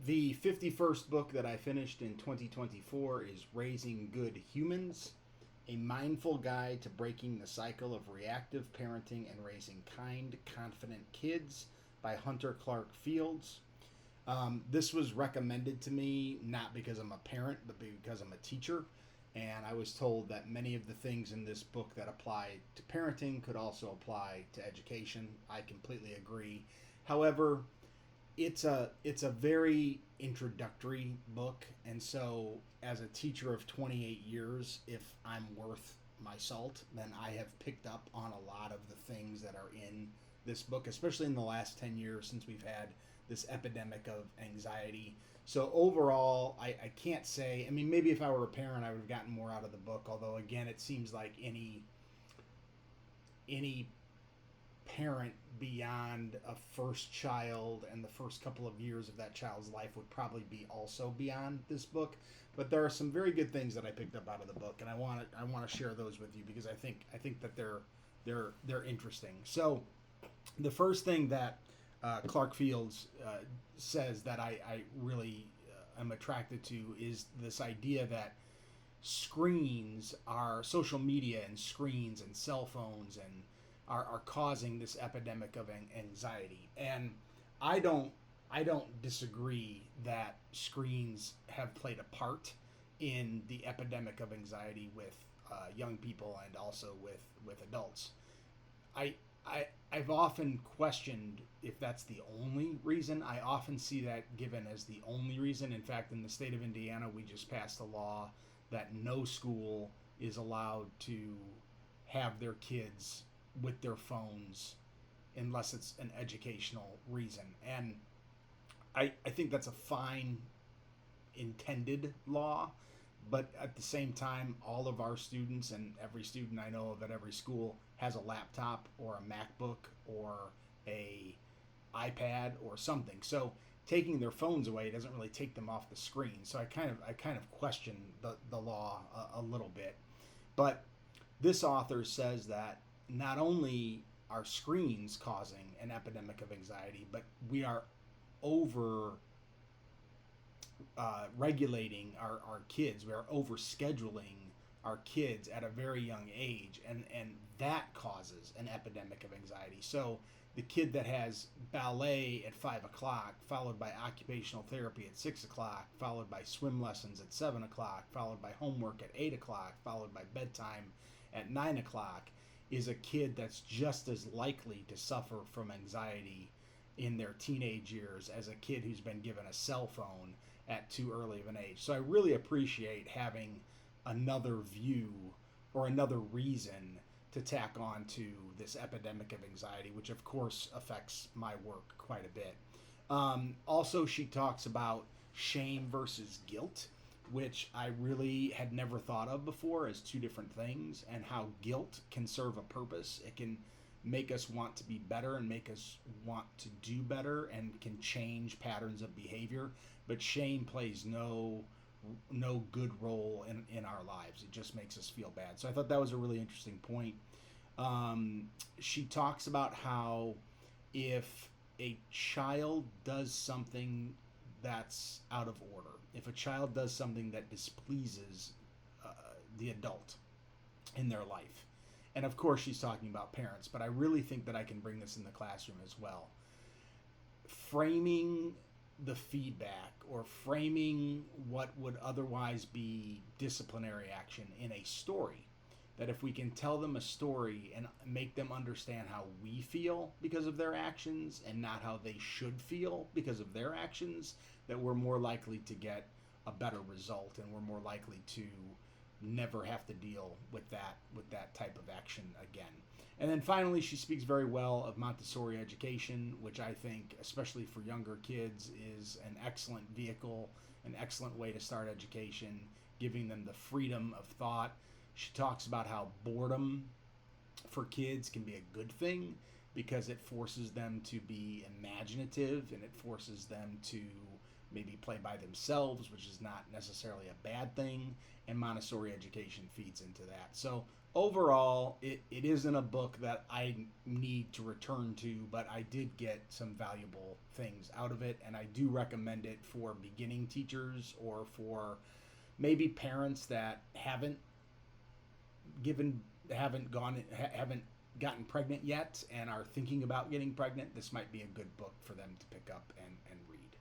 The 51st book that I finished in 2024 is Raising Good Humans, a mindful guide to breaking the cycle of reactive parenting and raising kind, confident kids by Hunter Clarke-Fields. This was recommended to me not because I'm a parent, but because I'm a teacher. And I was told that many of the things in this book that apply to parenting could also apply to education. I completely agree. However, it's a very introductory book, and so as a teacher of 28 years, if I'm worth my salt, then I have picked up on a lot of the things that are in this book, especially in the last 10 years since we've had this epidemic of anxiety. So overall, I can't say, I mean, maybe if I were a parent, I would have gotten more out of the book, although again, it seems like any parent beyond a first child and the first couple of years of that child's life would probably be also beyond this book. But there are some very good things that I picked up out of the book, and I want to share those with you because I think that they're interesting. So the first thing that Clarke-Fields says that I really am attracted to is this idea that screens are social media and screens and cell phones and are causing this epidemic of anxiety. And I don't I don't disagree that screens have played a part in the epidemic of anxiety with young people and also with adults. I, I've often questioned if that's the only reason. I often see that given as the only reason. In fact, in the state of Indiana, we just passed a law that no school is allowed to have their kids with their phones unless it's an educational reason. And I think that's a fine intended law, but at the same time, all of our students and every student I know of at every school has a laptop or a MacBook or a iPad or something. So taking their phones away doesn't really take them off the screen. So I kind of question the law a little bit. But this author says that not only are screens causing an epidemic of anxiety, but we are over regulating our kids. We are over scheduling our kids at a very young age, and that causes an epidemic of anxiety. So the kid that has ballet at 5 o'clock, followed by occupational therapy at 6 o'clock, followed by swim lessons at 7 o'clock, followed by homework at 8 o'clock, followed by bedtime at 9 o'clock, is a kid that's just as likely to suffer from anxiety in their teenage years as a kid who's been given a cell phone at too early of an age. So I really appreciate having another view or another reason to tack on to this epidemic of anxiety, which of course affects my work quite a bit. Also, she talks about shame versus guilt, which I really had never thought of before as two different things, and how guilt can serve a purpose. It can make us want to be better and make us want to do better and can change patterns of behavior, but shame plays no good role in our lives. It just makes us feel bad. So I thought that was a really interesting point. She talks about how if a child does something that's out of order, if a child does something that displeases the adult in their life, and of course she's talking about parents, but I really think that I can bring this in the classroom as well. Framing the feedback or framing what would otherwise be disciplinary action in a story, that if we can tell them a story and make them understand how we feel because of their actions and not how they should feel because of their actions, that we're more likely to get a better result and we're more likely to never have to deal with that type of action again. And then finally, she speaks very well of Montessori education, which I think, especially for younger kids, is an excellent vehicle, an excellent way to start education, giving them the freedom of thought. She talks about how boredom for kids can be a good thing because it forces them to be imaginative and it forces them to maybe play by themselves, which is not necessarily a bad thing, and Montessori education feeds into that. So Overall, it isn't a book that I need to return to, but I did get some valuable things out of it, and I do recommend it for beginning teachers or for maybe parents that given haven't gotten pregnant yet and are thinking about getting pregnant. This might be a good book for them to pick up and read.